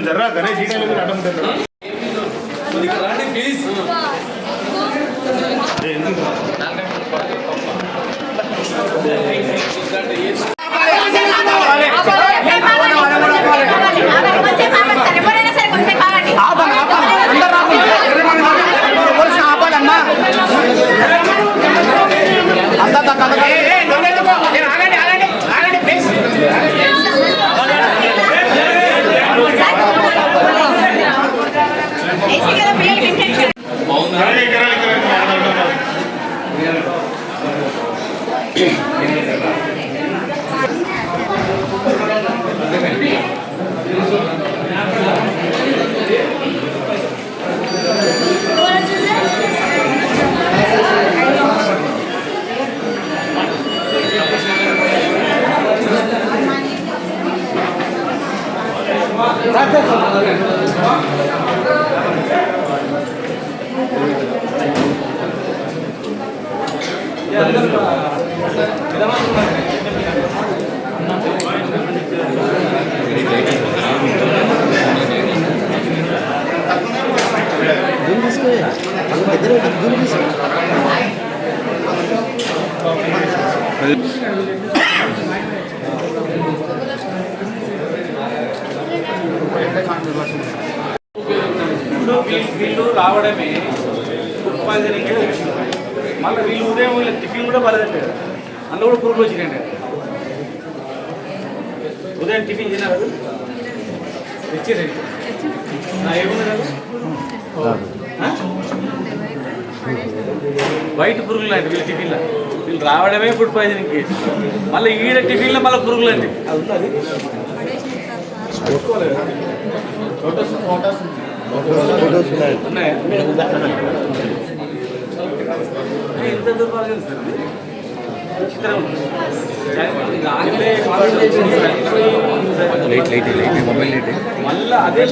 జర్రా గణేష్ అడ్డం ప్లీజ్ వీళ్ళు రావడమే ఫుడ్ పాయిజనింగ్ మళ్ళీ వీళ్ళు ఉదయం వీళ్ళ టిఫిన్ కూడా బాగాలేదంటే అందులో కూడా పురుగులు వచ్చినాయండి ఉదయం టిఫిన్ తిన్నారు తెచ్చేదండి ఏముంది కదా వైట్ పురుగులు అండి వీళ్ళ టిఫిన్లో వీళ్ళు రావడమే ఫుడ్ పాయిజనింగ్ కేసు మళ్ళీ ఈడ టిఫిన్లో మళ్ళీ పురుగులు అండి అది ఉన్నది ఎంత దుర్మార్గం సార్ మళ్ళీ అదే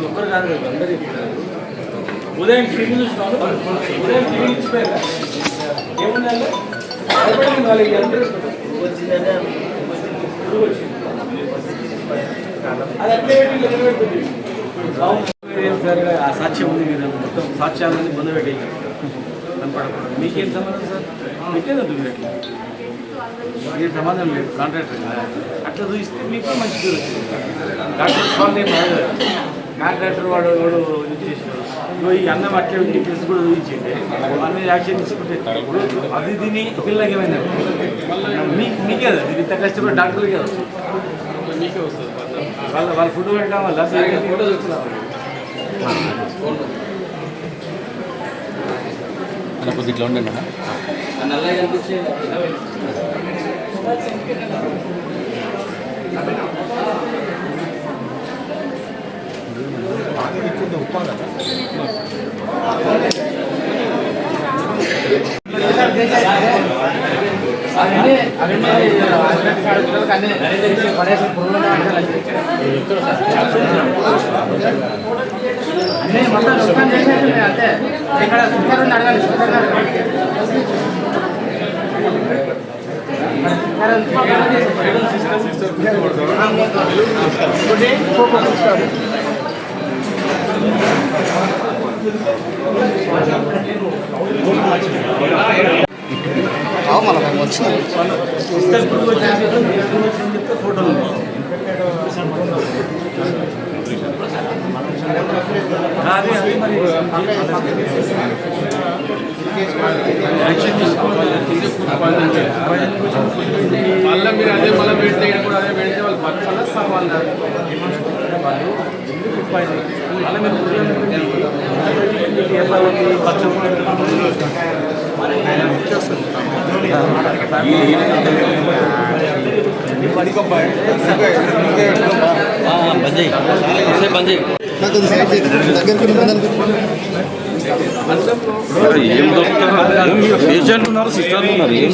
ఒక్కరు కాదు అందరూ ఉదయం టీవీ చూసినాను ఉదయం టీవీ ఇచ్చిపోయారు ఏముందంటే వాళ్ళకి అందరూ వచ్చిందంటే అది అట్లే నిలబెడుతుంది సరిగా ఆ సాక్ష్యం ఉంది కదా మొత్తం సాక్ష్యాలన్నీ ముందు పెట్టి కనపడకూడదు మీకేం సంబంధం సార్ పెట్టేది ఉంటుంది అట్లా మీకేం సంబంధం లేదు కాంట్రాక్టర్ అట్లా చూస్తే మీకు మంచి పేరు వచ్చింది డాక్టర్ స్వామి ఏం కాదు కాంట్రాక్టర్ వాడు ఇది చేసినాడు ఈ అన్నం అట్లే డీటెయిల్స్ కూడా చూపించండి అన్ని యాక్షన్ తీసుకుంటే అది దీని పిల్లలకి ఏమైంది మీకే కదా ఇది ఇంత కష్టపడి డాక్టర్కి కదా మీకే వస్తుంది వాళ్ళ ఫుడ్ పెట్టడం వల్ల ఫోటో చూస్తున్నాం కొద్దిగా ఇట్లా ఉండండి నల్లగా కనిపించే అంటే ఇక్కడ అడగాలి మళ్ళీ వచ్చింది ఫోటోలు అదే అది మరి మళ్ళీ మీరు అదే మళ్ళీ పెడితే కూడా అదే పెడితే వాళ్ళు మళ్ళీ సవాళ్ళు మళ్ళీ మీరు బంద్ చేయి బంద్ చేయి ఏం దొరుకుతారు పేషెంట్ ఉన్నారు సిస్టర్లు ఉన్నారు ఏం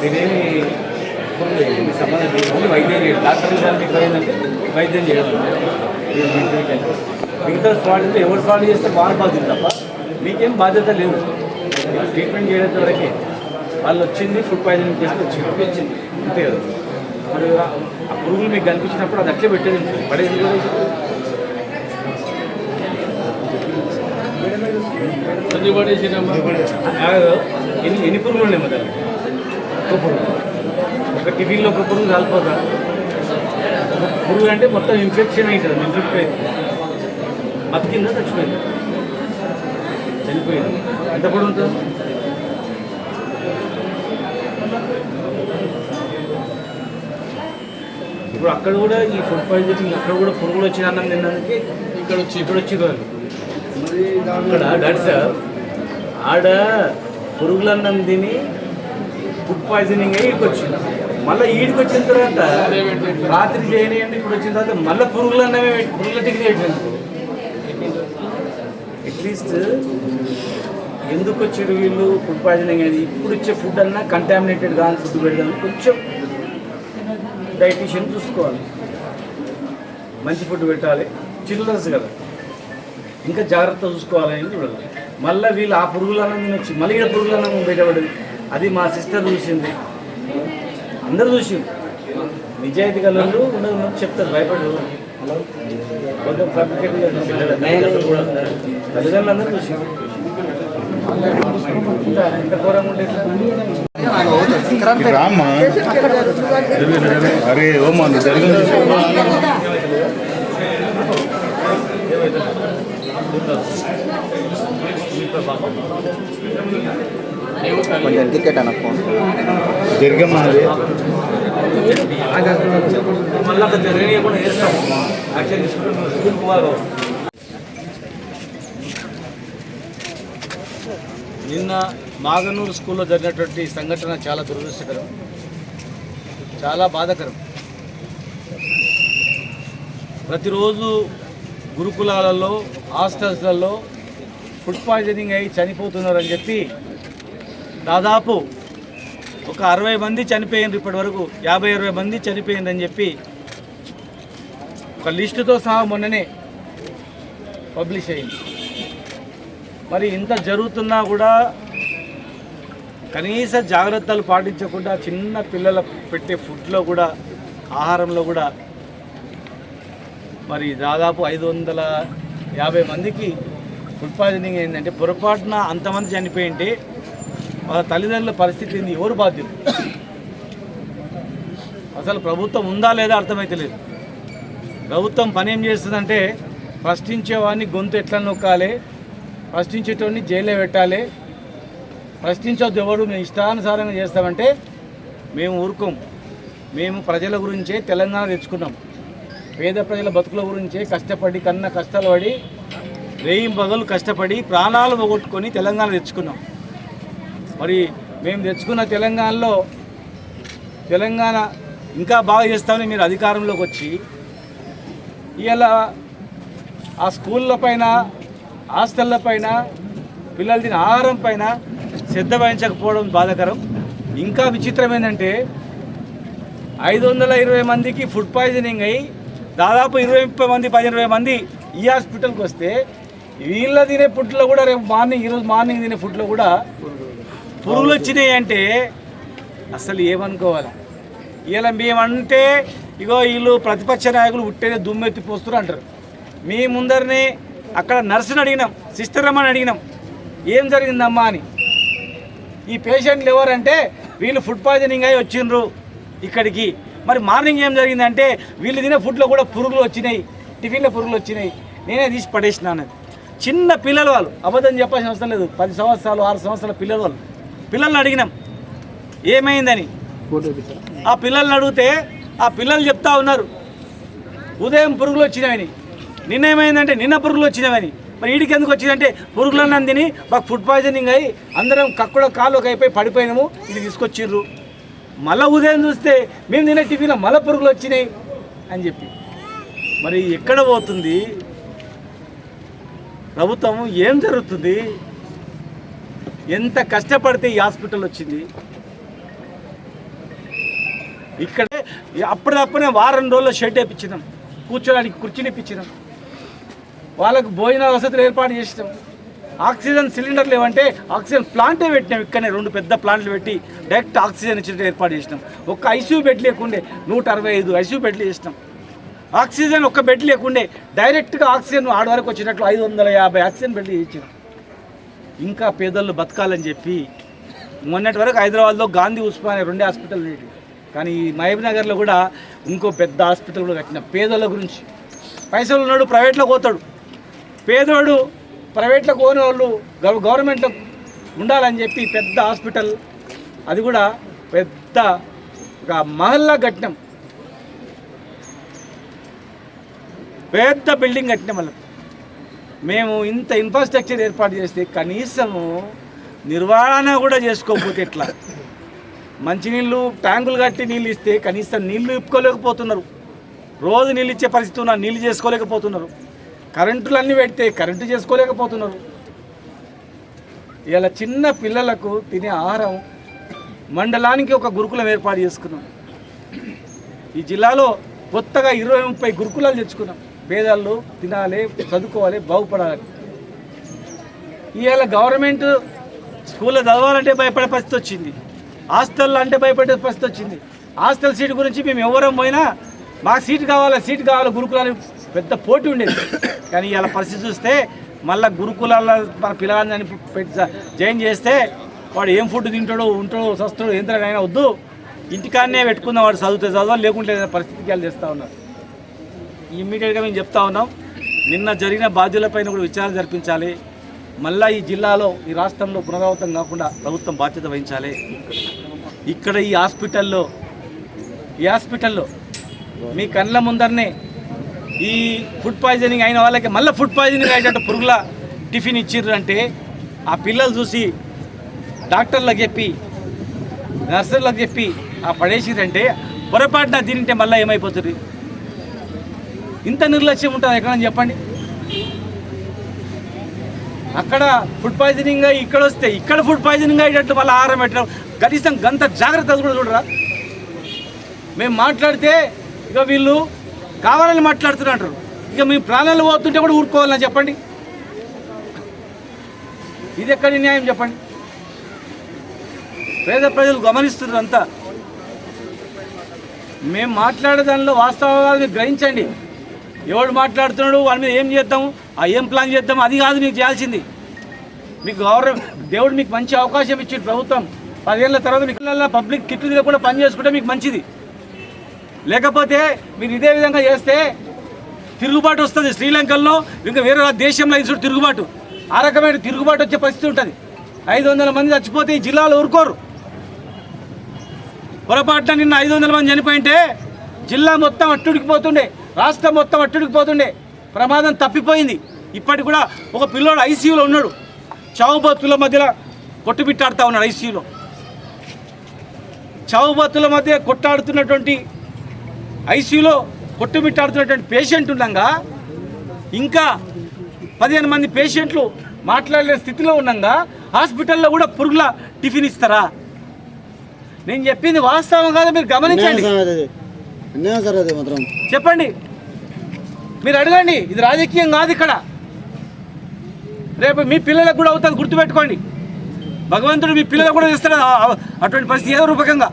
మీరేమి సంబంధం వైద్యం చేయడం డాక్టర్లు దానికి ఏంటంటే వైద్యం చేయడం మిగతా స్పాట్ ఎవరు స్పాట్ చేస్తే బాగా బాధ్యత తప్ప మీకేం బాధ్యత లేదు ట్రీట్మెంట్ చేయడం వరకే వాళ్ళు వచ్చింది ఫుడ్ పాయిజనింగ్ చేస్తే వచ్చింది అంతే కదా మరి ఆ పురుగులు మీకు కనిపించినప్పుడు అది అట్లే పెట్టేది పడేది కూడా ఎన్ని పురుగులు ఉన్నాయి మరి ఒక పురుగు ఒక టిఫిన్లో ఒక పురుగు కాలిపోతా పురుగు అంటే మొత్తం ఇన్ఫెక్షన్ అవుతుంది ఇన్ఫెక్ట్ అవుతుంది బతికిందా చచ్చిపోయింది చనిపోయింది ఎంత కూడా ఉంటుంది ఇప్పుడు అక్కడ కూడా ఈ ఫుడ్ పాయిజనింగ్ అక్కడ కూడా పురుగులు వచ్చిన అన్నం తినడానికి ఇక్కడ వచ్చి వాళ్ళు అక్కడ డాక్టర్ సార్ ఆడ పురుగుల అన్నం తిని ఫుడ్ పాయిజనింగ్ అయ్యి ఇక్కడికి వచ్చింది మళ్ళీ ఈడికి వచ్చిన తర్వాత రాత్రి చేయనియండి ఇప్పుడు వచ్చిన తర్వాత మళ్ళీ పురుగుల అన్నమే పురుగుల టికెట్ అయిపోయింది అట్లీస్ట్ ఎందుకు వచ్చారు వీళ్ళు ఫుడ్ పాయిజనింగ్ అనేది ఇప్పుడు వచ్చే ఫుడ్ అన్నా కంటామినేటెడ్ కానీ ఫుడ్ పెడదాం కొంచెం డైటీషియన్ చూసుకోవాలి మంచి ఫుడ్ పెట్టాలి చిల్డ్రన్స్ కదా ఇంకా జాగ్రత్త చూసుకోవాలని చూడాలి మళ్ళీ వీళ్ళు ఆ పురుగులన్నం తినొచ్చి మళ్ళీ ఇక్కడ పురుగులన్నం బయటపడింది అది మా సిస్టర్ చూసింది అందరూ చూసింది నిజాయితీ కలర్లు ఉండదు చెప్తారు భయపడు కొంచెం తల్లిదండ్రులు అందరూ చూసింది ఎంత ఘోరంగా ఉంటే రామ్మా అరే ఓమా జరిగింది కొంచెం టికెట్ అన్న ఫోన్ జరిగమ్మా అది మళ్ళీ జరగకుండా చేస్తాం యాక్షన్ తీసుకుంటే స్కూల్ పోవాలి నిన్న మాగనూరు స్కూల్లో జరిగినటువంటి సంఘటన చాలా దురదృష్టకరం చాలా బాధాకరం ప్రతిరోజు గురుకులాలలో హాస్టల్స్లలో ఫుడ్ పాయిజనింగ్ అయ్యి చనిపోతున్నారని చెప్పి దాదాపు ఒక 60 మంది చనిపోయినారు ఇప్పటి వరకు 50-60 మంది చనిపోయిందని చెప్పి ఒక లిస్టుతో సహా మొన్ననే పబ్లిష్ అయింది మరి ఇంత జరుగుతున్నా కూడా కనీస జాగ్రత్తలు పాటించకుండా చిన్న పిల్లల పెట్టే ఫుడ్లో కూడా ఆహారంలో కూడా మరి దాదాపు 550 మందికి ఫుడ్ పాయిజనింగ్ అయిందంటే పొరపాటున అంతమంది చనిపోయింటే వాళ్ళ తల్లిదండ్రుల పరిస్థితి ఏంది ఎవరు బాధ్యులు అసలు ప్రభుత్వం ఉందా లేదా అర్థమైతే లేదు ప్రభుత్వం పని ఏం చేస్తుందంటే ప్రశ్నించేవాడిని గొంతు ఎట్లా నొక్కాలి ప్రశ్నించేటోడిని జైల్లో పెట్టాలి ప్రశ్నించొద్దు ఎవరు మేము ఇష్టానుసారంగా చేస్తామంటే మేము ఊరుకోం మేము ప్రజల గురించే తెలంగాణ తెచ్చుకున్నాం పేద ప్రజల బతుకుల గురించే కష్టపడి కన్న కష్టాలు పడి రేయింబగలు కష్టపడి ప్రాణాలు పోగొట్టుకొని తెలంగాణ తెచ్చుకున్నాం మరి మేము తెచ్చుకున్న తెలంగాణలో తెలంగాణ ఇంకా బాగా చేస్తామని మీరు అధికారంలోకి వచ్చి ఇవాళ ఆ స్కూళ్ళ పైన హాస్టళ్ళ పైన పిల్లలు తిన ఆహారం పైన శ్రద్ధ వహించకపోవడం బాధాకరం ఇంకా విచిత్రం ఏంటంటే 520 మందికి ఫుడ్ పాయిజనింగ్ అయ్యి దాదాపు 20 మంది 15 మంది ఈ హాస్పిటల్కి వస్తే వీళ్ళ తినే ఫుడ్లో కూడా రేపు ఈరోజు మార్నింగ్ తినే ఫుడ్లో కూడా పురుగులు వచ్చినాయి అంటే అసలు ఏమనుకోవాలి ఇలా మేమంటే ఇగో వీళ్ళు ప్రతిపక్ష నాయకులు ఉట్టేనే దుమ్మెత్తి పోస్తున్నారు అంటారు మీ ముందరనే అక్కడ నర్సుని అడిగినాం సిస్టర్ అమ్మని అడిగినాం ఏం జరిగిందమ్మా అని ఈ పేషెంట్లు ఎవరంటే వీళ్ళు ఫుడ్ పాయిజనింగ్ అయ్యి వచ్చిండ్రు ఇక్కడికి మరి మార్నింగ్ ఏం జరిగిందంటే వీళ్ళు తినే ఫుడ్లో కూడా పురుగులు వచ్చినాయి టిఫిన్లో పురుగులు వచ్చినాయి నేనే తీసి పడేసినాను చిన్న పిల్లలు వాళ్ళు అబద్ధం చెప్పాల్సిన అవసరం లేదు 10 సంవత్సరాలు 6 సంవత్సరాల పిల్లలు వాళ్ళు పిల్లల్ని అడిగినాం ఏమైందని ఆ పిల్లల్ని అడిగితే ఆ పిల్లలు చెప్తా ఉన్నారు ఉదయం పురుగులు వచ్చినాయని నిన్న ఏమైందంటే నిన్న పురుగులు వచ్చినాయని మరి వీడికి ఎందుకు వచ్చిందంటే పురుగులన్నం తిని మాకు ఫుడ్ పాయిజనింగ్ అయ్యి అందరం కక్కుడ కాలుకి అయిపోయి పడిపోయినాము, ఇది తీసుకొచ్చిర్రు. మళ్ళీ ఉదయం చూస్తే మేము తినే టిఫిన్లో మళ్ళీ పురుగులు వచ్చినాయి అని చెప్పి మరి ఎక్కడ పోతుంది ప్రభుత్వం? ఏం జరుగుతుంది? ఎంత కష్టపడితే ఈ హాస్పిటల్ వచ్చింది? ఇక్కడే అప్పటిదప్పుడే వారం రోజుల్లో షెడ్ వేయించినాం, కూర్చోడానికి కుర్చీని ఇప్పించినాం, వాళ్ళకు భోజన వసతులు ఏర్పాటు చేసినాం. ఆక్సిజన్ సిలిండర్ లేవంటే ఆక్సిజన్ ప్లాంటే పెట్టినాం. ఇక్కడనే 2 పెద్ద ప్లాంట్లు పెట్టి డైరెక్ట్ ఆక్సిజన్ ఇచ్చేటట్టు ఏర్పాటు చేసినాం. ఒక్క ఐసీయూ బెడ్ లేకుండే 165 ఐసీయూ బెడ్లు చేసినాం. ఆక్సిజన్ ఒక్క బెడ్ లేకుండే డైరెక్ట్గా ఆక్సిజన్ ఆడ వరకు వచ్చేటట్లు 550 ఆక్సిజన్ బెడ్లు చేయించినాం. ఇంకా పేదలు బతకాలని చెప్పి మొన్నటి వరకు హైదరాబాద్లో గాంధీ ఉస్మానియా 2 హాస్పిటల్ ఉండేవి, కానీ ఈ మహబూబ్ నగర్లో కూడా ఇంకో పెద్ద హాస్పిటల్ కూడా కట్టిన. పేదల గురించి పైసలు ఉన్నాడు ప్రైవేట్లో పోతాడు, పేదోడు ప్రైవేట్లో పోని వాళ్ళు గవర్నమెంట్లో ఉండాలని చెప్పి పెద్ద హాస్పిటల్, అది కూడా పెద్ద ఒక మహల్లా కట్టినాం, పెద్ద బిల్డింగ్ కట్టినాం. వాళ్ళకి మేము ఇంత ఇన్ఫ్రాస్ట్రక్చర్ ఏర్పాటు చేస్తే కనీసము నిర్వహణ కూడా చేసుకోకపోతే ఎట్లా? మంచినీళ్ళు ట్యాంకులు కట్టి నీళ్ళు ఇస్తే కనీసం నీళ్లు ఇప్పుకోలేకపోతున్నారు, రోజు నీళ్ళు ఇచ్చే పరిస్థితి ఉన్నారు, నీళ్ళు చేసుకోలేకపోతున్నారు. కరెంటులు అన్నీ పెడితే కరెంటు చేసుకోలేకపోతున్నారు. ఇలా చిన్న పిల్లలకు తినే ఆహారం మండలానికి ఒక గురుకులం ఏర్పాటు చేసుకున్నాం. ఈ జిల్లాలో కొత్తగా 20-30 గురుకులాలు తెచ్చుకున్నాం. పేదలు తినాలి, చదువుకోవాలి, బాగుపడాలి. ఇవాళ గవర్నమెంట్ స్కూల్లో చదవాలంటే భయపడే పరిస్థితి వచ్చింది, హాస్టల్ అంటే భయపడే పరిస్థితి వచ్చింది. హాస్టల్ సీటు గురించి మేము ఎవరం పోయినా మాకు సీటు కావాలి గురుకులాలు పెద్ద పోటీ ఉండేది. కానీ ఇలా పరిస్థితి చూస్తే మళ్ళీ గురుకులాల్లో మన పిల్లగాన్ని జాయిన్ చేస్తే వాడు ఏం ఫుడ్ తింటాడో ఉంటాడో సస్తాడో ఎంతైనా వద్దు, ఇంటికాడనే పెట్టుకుందాం, వాడు చదవాలి లేకుంటే పరిస్థితికి వాళ్ళు చేస్తూ ఉన్నారు. ఇమ్మీడియట్గా మేము చెప్తా ఉన్నాం, నిన్న జరిగిన బాధ్యులపైన కూడా విచారణ జరిపించాలి. మళ్ళీ ఈ జిల్లాలో ఈ రాష్ట్రంలో పునరావృతం కాకుండా ప్రభుత్వం బాధ్యత వహించాలి. ఇక్కడ ఈ హాస్పిటల్లో మీ కళ్ళ ముందరనే ఈ ఫుడ్ పాయిజనింగ్ అయిన వాళ్ళకి మళ్ళీ ఫుడ్ పాయిజనింగ్ అయ్యేటట్టు పురుగుల టిఫిన్ ఇచ్చిర్రు అంటే ఆ పిల్లలు చూసి డాక్టర్లకు చెప్పి నర్సులకు చెప్పి ఆ పడేసిరంటే పొరపాటున తింటే మళ్ళీ ఏమైపోతుంది? ఇంత నిర్లక్ష్యం ఉంటుంది ఎక్కడని చెప్పండి? అక్కడ ఫుడ్ పాయిజనింగ్ అయ్యి ఇక్కడ వస్తే ఇక్కడ ఫుడ్ పాయిజనింగ్ అయ్యేటట్టు మళ్ళీ ఆహారం పెట్టడం కనీసం గంత జాగ్రత్తలు కూడా చూడరా? మేము మాట్లాడితే ఇక వీళ్ళు కావాలని మాట్లాడుతున్నారు, ఇక మీ ప్రాణాలు పోతుంటే కూడా ఊరుకోవాలని చెప్పండి. ఇది ఎక్కడి న్యాయం చెప్పండి? పేద ప్రజలు గమనిస్తున్నారు అంతా. మేము మాట్లాడే దానిలో వాస్తవాలు గ్రహించండి. ఎవడు మాట్లాడుతున్నాడు వాళ్ళ మీద ఏం చేద్దాము, ఏం ప్లాన్ చేద్దాము, అది కాదు మీకు చేయాల్సింది. మీకు దేవుడు మీకు మంచి అవకాశం ఇచ్చింది ప్రభుత్వం. 10 ఏళ్ళ తర్వాత మీకు పబ్లిక్ కిట్లు తిరగకుండా పని చేసుకుంటే మీకు మంచిది. లేకపోతే మీరు ఇదే విధంగా చేస్తే తిరుగుబాటు వస్తుంది. శ్రీలంకలో ఇంకా వేరే దేశంలో ఇన్సూర్ తిరుగుబాటు, ఆ రకమైన తిరుగుబాటు వచ్చే పరిస్థితి ఉంటుంది. 500 మంది చచ్చిపోతే ఈ జిల్లాలో ఊరుకోరు. పొరపాటున నిన్న 500 మంది చనిపోయింటే జిల్లా మొత్తం అట్టుడికిపోతుండే, రాష్ట్రం మొత్తం అట్టుడికిపోతుండే. ప్రమాదం తప్పిపోయింది. ఇప్పటికి కూడా ఒక పిల్లోడు ఐసీయూలో ఉన్నాడు, చావు బతుల మధ్యలో కొట్టుబిట్టాడుతూ ఉన్నాడు. ఐసీయూలో చావు బతుల మధ్య కొట్టాడుతున్నటువంటి ఐసీయూలో కొట్టుబిట్టాడుతున్నటువంటి పేషెంట్ ఉండగా ఇంకా 15 మంది పేషెంట్లు మాట్లాడే స్థితిలో ఉండగా హాస్పిటల్లో కూడా పురుగుల టిఫిన్ ఇస్తారా? నేను చెప్పింది వాస్తవం కాదు, మీరు గమనించండి, చెప్పండి, మీరు అడగండి. ఇది రాజకీయం కాదు. ఇక్కడ రేపు మీ పిల్లలకు కూడా అవుతుంది, గుర్తుపెట్టుకోండి. భగవంతుడు మీ పిల్లలకు కూడా ఇస్తాడు అటువంటి పరిస్థితి. ఏదో రూపకంగా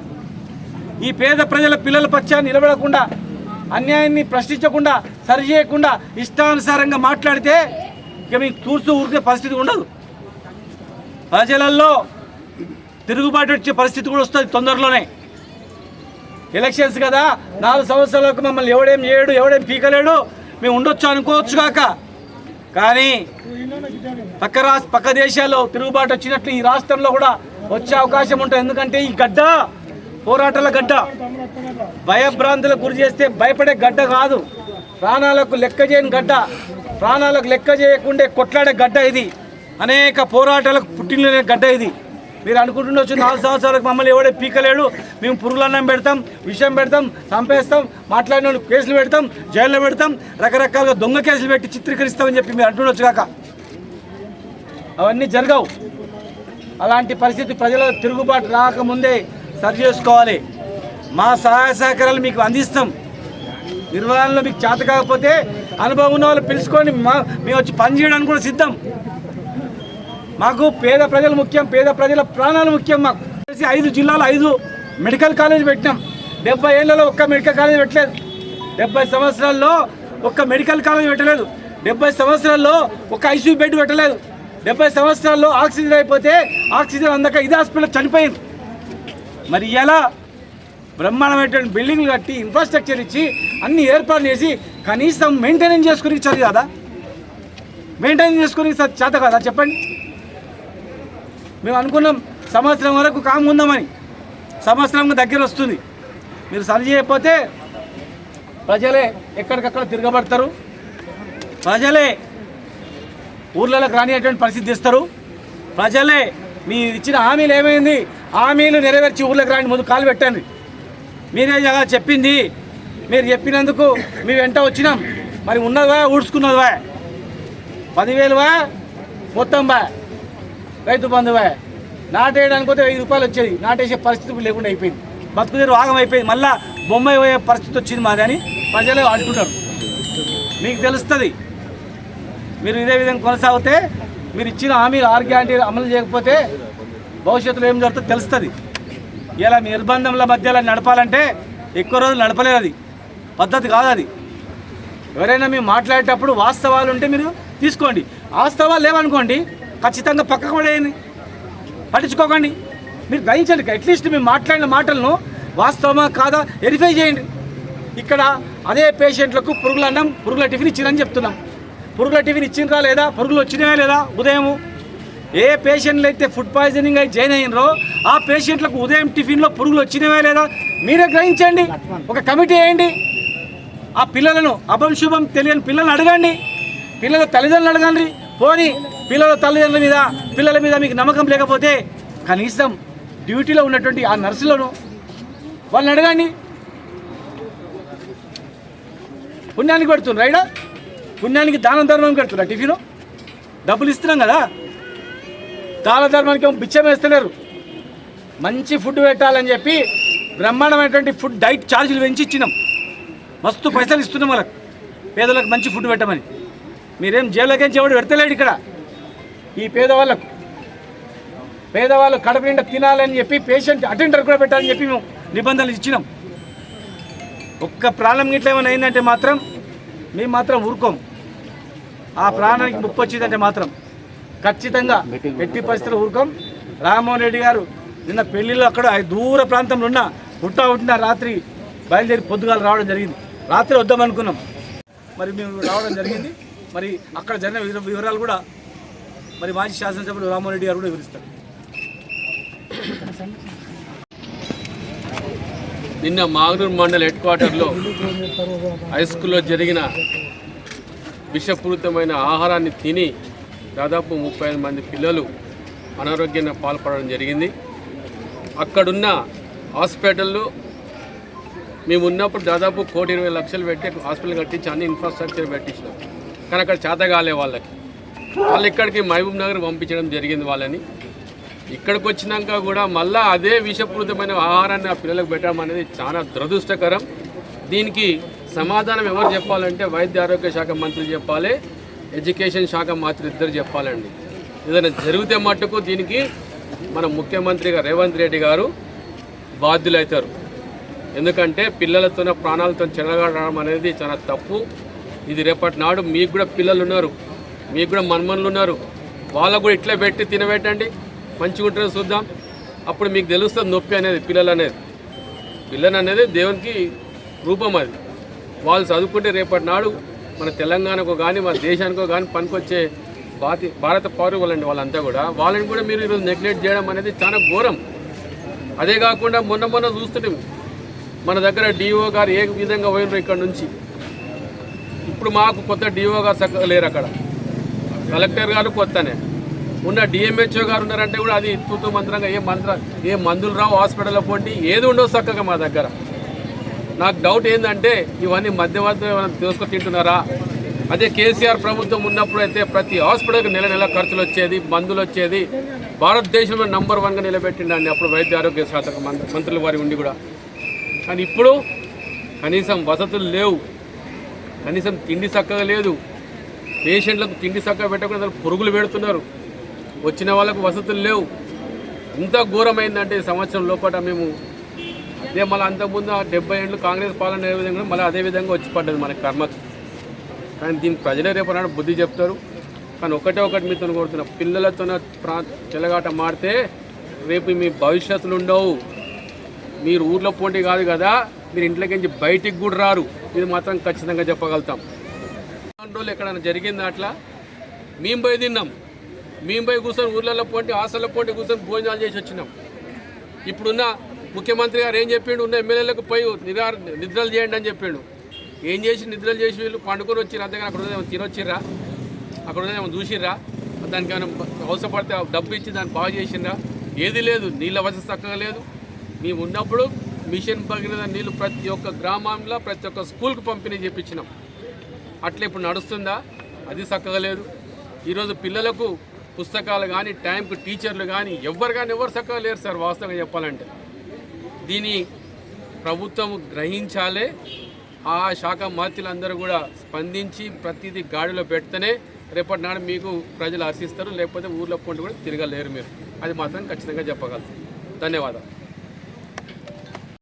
ఈ పేద ప్రజల పిల్లల పక్షాన్ని నిలబడకుండా, అన్యాయాన్ని ప్రశ్నించకుండా, సరిచేయకుండా ఇష్టానుసారంగా మాట్లాడితే ఇక మీకు చూస్తూ ఊరికే పరిస్థితి ఉండదు. ప్రజలలో తిరుగుబాటు వచ్చే పరిస్థితి కూడా వస్తుంది తొందరలోనే. ఎలక్షన్స్ కదా, 4 సంవత్సరాలకు మమ్మల్ని ఎవడేం చేయడు, ఎవడేం పీకలేడు, మేము ఉండొచ్చు అనుకోవచ్చు కాక, కానీ పక్క దేశాల్లో తిరుగుబాటు వచ్చినట్లు ఈ రాష్ట్రంలో కూడా వచ్చే అవకాశం ఉంటుంది. ఎందుకంటే ఈ గడ్డ పోరాటాల గడ్డ, భయభ్రాంతులకు గురి చేస్తే భయపడే గడ్డ కాదు. ప్రాణాలకు లెక్క చేయని గడ్డ, ప్రాణాలకు లెక్క చేయకుండే కొట్లాడే గడ్డ ఇది. అనేక పోరాటాలకు పుట్టిన గడ్డ ఇది. మీరు అనుకుంటుండొచ్చు 4 సంవత్సరాలకు మమ్మల్ని ఎవడే పీకలేడు, మేము పురుగులన్నం పెడతాం, విషయం పెడతాం, చంపేస్తాం, మాట్లాడిన వాళ్ళు కేసులు పెడతాం, జైల్లో పెడతాం, రకరకాలుగా దొంగ కేసులు పెట్టి చిత్రీకరిస్తామని చెప్పి మీరు అంటుండొచ్చు కాక. అవన్నీ జరగవు. అలాంటి పరిస్థితి ప్రజల తిరుగుబాటు రాకముందే సరి చేసుకోవాలి. మా సహాయ సహకారాలు మీకు అందిస్తాం. నిర్వహణలో మీకు చేత కాకపోతే అనుభవం ఉన్న వాళ్ళు పిలుచుకొని మేము వచ్చి పని చేయడానికి కూడా సిద్ధం. మాకు పేద ప్రజలు ముఖ్యం, పేద ప్రజల ప్రాణాలు ముఖ్యం. మాకు 5 జిల్లాలు 5 మెడికల్ కాలేజ్ పెట్టినాం. 70 ఏళ్లలో ఒక్క మెడికల్ కాలేజ్ పెట్టలేదు. 70 సంవత్సరాల్లో ఒక్క మెడికల్ కాలేజ్ పెట్టలేదు. 70 సంవత్సరాల్లో ఒక ఐసీయూ బెడ్ పెట్టలేదు. 70 సంవత్సరాల్లో ఆక్సిజన్ అయిపోతే ఆక్సిజన్ అందక ఇది హాస్పిటల్ చనిపోయింది. మరి ఎలా బ్రహ్మాండమైనటువంటి బిల్డింగ్లు కట్టి ఇన్ఫ్రాస్ట్రక్చర్ ఇచ్చి అన్ని ఏర్పాట్లు చేసి కనీసం మెయింటెనెన్స్ చేసుకుని చదువు కదా, మెయింటెనెన్స్ చేసుకుని చేత కదా చెప్పండి. మేము అనుకున్నాం సంవత్సరం వరకు కాము ఉందామని, సంవత్సరం దగ్గర వస్తుంది. మీరు సరి చేయకపోతే ప్రజలే ఎక్కడికక్కడ తిరగబడతారు, ప్రజలే ఊర్లలోకి రానిటువంటి పరిస్థితి ఇస్తారు. ప్రజలే మీరు ఇచ్చిన హామీలు ఏమైంది, హామీలు నెరవేర్చి ఊర్లోకి రాని ముందు కాలు పెట్టండి. మీరే జగా చెప్పింది, మీరు చెప్పినందుకు మీ వెంట వచ్చినాం. మరి ఉన్నదివా ఊడ్చుకున్నదివా, 10,000 మొత్తం రైతు బంధువా, నాటేయడానికి పోతే 1000 రూపాయలు వచ్చేది, నాటేసే పరిస్థితి లేకుండా అయిపోయింది. బతుకుదేరు ఆగం అయిపోయింది. మళ్ళీ బొమ్మాయి పోయే పరిస్థితి వచ్చింది మాది అని ప్రజలు అంటున్నారు. మీకు తెలుస్తుంది. మీరు ఇదే విధంగా కొనసాగితే, మీరు ఇచ్చిన హామీలు 6 గ్యారెంటీలు అమలు చేయకపోతే భవిష్యత్తులో ఏం జరుగుతుందో తెలుస్తుంది. ఇలా నిర్బంధంల మధ్యలో నడపాలంటే ఎక్కువ రోజులు నడపలేదు. అది పద్ధతి కాదు. అది ఎవరైనా మీరు మాట్లాడేటప్పుడు వాస్తవాలు ఉంటే మీరు తీసుకోండి, వాస్తవాలు లేవనుకోండి ఖచ్చితంగా పక్కకు పడేయండి, పట్టించుకోకండి. మీరు గ్రహించండి. అట్లీస్ట్ మీరు మాట్లాడిన మాటలను వాస్తవమా కాదా వెరిఫై చేయండి. ఇక్కడ అదే పేషెంట్లకు పురుగుల అన్నం, పురుగుల టిఫిన్ ఇచ్చిరని చెప్తున్నాం. పురుగుల టిఫిన్ ఇచ్చినరా లేదా, పురుగులు వచ్చినాయా లేదా ఉదయము? ఏ పేషెంట్లు అయితే ఫుడ్ పాయిజనింగ్ అయి జాయిన్ అయినరో ఆ పేషెంట్లకు ఉదయం టిఫిన్లో పురుగులు వచ్చినవా లేదా మీరే గ్రహించండి. ఒక కమిటీ వేయండి. ఆ పిల్లలను అభం శుభం తెలియని పిల్లలను అడగండి, పిల్లల తల్లిదండ్రులు అడగండి. పోనీ పిల్లల తల్లిదండ్రుల మీద పిల్లల మీద మీకు నమ్మకం లేకపోతే కనీసం డ్యూటీలో ఉన్నటువంటి ఆ నర్సులను వాళ్ళని అడగండి. పుణ్యానికి పెడుతున్నారు రైడా, పుణ్యానికి దానం ధర్మం పెడుతున్నారు. టిఫిన్ డబ్బులు ఇస్తున్నాం కదా, దాన ధర్మానికి బిచ్చం వేస్తలేరు. మంచి ఫుడ్ పెట్టాలని చెప్పి బ్రహ్మాండమైనటువంటి ఫుడ్ డైట్ ఛార్జీలు పెంచి ఇచ్చినాం. మస్తు పైసలు ఇస్తున్నాం వాళ్ళకి, పేదలకు మంచి ఫుడ్ పెట్టమని. మీరేం జైల్లోకి ఎవడు పెడతలేడు ఇక్కడ. ఈ పేదవాళ్ళు కడుపు నిండా తినాలని చెప్పి పేషెంట్ అటెండర్ కూడా పెట్టాలని చెప్పి మేము నిబంధనలు ఇచ్చినాం. ఒక్క ప్రాణం గిట్ల ఏమైనా అయిందంటే మాత్రం మేము మాత్రం ఊరుకోం. ఆ ప్రాణానికి ముప్పు వచ్చిందంటే మాత్రం ఖచ్చితంగా ఎట్టి పరిస్థితులు ఊరుకోం. రామ్మోహన్ రెడ్డి గారు నిన్న పెళ్లిలో అక్కడ దూర ప్రాంతంలో ఉన్న పుట్టిన రాత్రి బయలుదేరి పొద్దుగాలు రావడం జరిగింది. రాత్రి వద్దామనుకున్నాం, మరి మేము రావడం జరిగింది. మరి అక్కడ జరిగిన వివరాలు కూడా మరి మాజీ శాసనసభ్యుడు రామ్మోహన్ రెడ్డి గారు కూడా వివరిస్తారు. నిన్న మాగనూరు మండల్ హెడ్ క్వార్టర్లో హై స్కూల్లో జరిగిన విషపూరితమైన ఆహారాన్ని తిని దాదాపు 35 మంది పిల్లలు అనారోగ్యంగా పాల్పడడం జరిగింది. అక్కడున్న హాస్పిటల్లో మేము ఉన్నప్పుడు దాదాపు 1,20,00,000 పెట్టి హాస్పిటల్ కట్టించి అన్ని ఇన్ఫ్రాస్ట్రక్చర్ పెట్టించినాం. కానీ అక్కడ చేత కాలే వాళ్ళు ఇక్కడికి మహబూబ్ నగర్ పంపించడం జరిగింది వాళ్ళని. ఇక్కడికి వచ్చినాక కూడా మళ్ళీ అదే విషపూరితమైన ఆహారాన్ని ఆ పిల్లలకు పెట్టడం అనేది చాలా దురదృష్టకరం. దీనికి సమాధానం ఎవరు చెప్పాలంటే వైద్య ఆరోగ్య శాఖ మంత్రి చెప్పాలి, ఎడ్యుకేషన్ శాఖ మంత్రి ఇద్దరు చెప్పాలండి. ఏదైనా జరిగితే మట్టుకు దీనికి మన ముఖ్యమంత్రిగా రేవంత్ రెడ్డి గారు బాధ్యులవుతారు. ఎందుకంటే పిల్లలతోనే ప్రాణాలతో చెలగాడడం అనేది చాలా తప్పు. ఇది రేపటి నాడు మీకు కూడా పిల్లలు ఉన్నారు, మీకు కూడా మన్మన్లు ఉన్నారు, వాళ్ళకు కూడా ఇట్లా పెట్టి తినబెట్టండి, మంచిగా ఉంటుందో చూద్దాం. అప్పుడు మీకు తెలుస్తుంది నొప్పి అనేది. పిల్లలు అనేది దేవునికి రూపం. అది వాళ్ళు చదువుకుంటే రేపటి నాడు మన తెలంగాణకు కానీ మన దేశానికో కానీ పనికొచ్చే భారత పౌరులండి వాళ్ళంతా కూడా. వాళ్ళని కూడా మీరు ఈరోజు నెగ్లెక్ట్ చేయడం అనేది చాలా ఘోరం. అదే కాకుండా మొన్న చూస్తుంటే మన దగ్గర డిఓ గారు ఏ విధంగా పోయినారు ఇక్కడ నుంచి. ఇప్పుడు మాకు కొత్త డిఓ గారు చక్కగా లేరు, అక్కడ కలెక్టర్ గారు కొత్తనే ఉన్న డిఎంహెచ్ఓ గారు ఉన్నారంటే కూడా అది తూతూ మంత్రంగా ఏ మందులు రావు, హాస్పిటల్లో పోండి ఏది ఉండవు చక్కగా మా దగ్గర. నాకు డౌట్ ఏంటంటే ఇవన్నీ మధ్యవర్తులు ఏమైనా దోసుకొని తింటున్నారా? అదే కేసీఆర్ ప్రభుత్వం ఉన్నప్పుడు అయితే ప్రతి హాస్పిటల్కి నెల నెల ఖర్చులు వచ్చేది, మందులు వచ్చేది, భారతదేశంలో నంబర్ 1గా నిలబెట్టిండండి అప్పుడు వైద్య ఆరోగ్య శాఖ మంత్రుల వారి ఉండి కూడా. కానీ ఇప్పుడు కనీసం వసతులు లేవు, కనీసం తిండి చక్కగా లేదు, పేషెంట్లకు తిండి చక్కగా పెట్టకుండా పురుగులు పెడుతున్నారు, వచ్చిన వాళ్ళకు వసతులు లేవు. ఇంత ఘోరమైందంటే సంవత్సరం లోపల మేము ఇదే మళ్ళీ అంతకుముందు 70 ఏళ్ళు కాంగ్రెస్ పాలన ఏ విధంగా మళ్ళీ అదే విధంగా వచ్చి పడ్డది మన కర్మకు. కానీ దీనికి ప్రజలే రేపు నాడు బుద్ధి చెప్తారు. కానీ ఒకటి మీతో కోరుతున్నా, పిల్లలతో చెలగాట మారితే రేపు మీ భవిష్యత్తులు ఉండవు. మీరు ఊర్లో పోటీ కాదు కదా, మీరు ఇంట్లోకి బయటికి కూడా రారు. ఇది మాత్రం ఖచ్చితంగా చెప్పగలుగుతాం. రోజులు ఎక్కడైనా జరిగింది అట్లా మేము పోయి తిన్నాం, మేము పోయి కూర్చొని ఊర్లలో పోటీ హాస్టల్లో పోటీ కూర్చొని భోజనాలు చేసి వచ్చినాం. ఇప్పుడున్న ముఖ్యమంత్రి గారు ఏం చెప్పిండు, ఉన్న ఎమ్మెల్యేలకు పోయి నిద్రలు చేయండి అని చెప్పిండు. ఏం చేసి నిద్రలు చేసి వీళ్ళు పండుకొని వచ్చిర్రు, అంతేగాని అక్కడ ఏమైనా తినొచ్చిర్రా, అక్కడ ఏమైనా చూసిర్రా, దానికి ఏమైనా అవసరపడితే డబ్బు ఇచ్చి దాన్ని బాగు చేసిండ్రా? ఏది లేదు. నీళ్ళ వసతి చక్కగా లేదు. మేము ఉన్నప్పుడు మిషన్ పగిలిన నీళ్ళు ప్రతి ఒక్క గ్రామంలో ప్రతి ఒక్క స్కూల్కి పంపిణీ చేయించినాం. అట్లా ఇప్పుడు నడుస్తుందా? అది చక్కగా లేదు. ఈరోజు పిల్లలకు పుస్తకాలు కానీ టైంకు టీచర్లు కానీ ఎవరు చక్కగా లేరు సార్ వాస్తవంగా చెప్పాలంటే. దీన్ని ప్రభుత్వం గ్రహించాలే. ఆ శాఖ మంత్రులందరూ కూడా స్పందించి ప్రతిదీ గాడిలో పెడితేనే రేపటి నాడు మీకు ప్రజలు హర్షిస్తారు, లేకపోతే ఊర్లో పొండి కూడా తిరగలేరు మీరు. అది మాత్రం ఖచ్చితంగా చెప్పగలరు. ధన్యవాదాలు.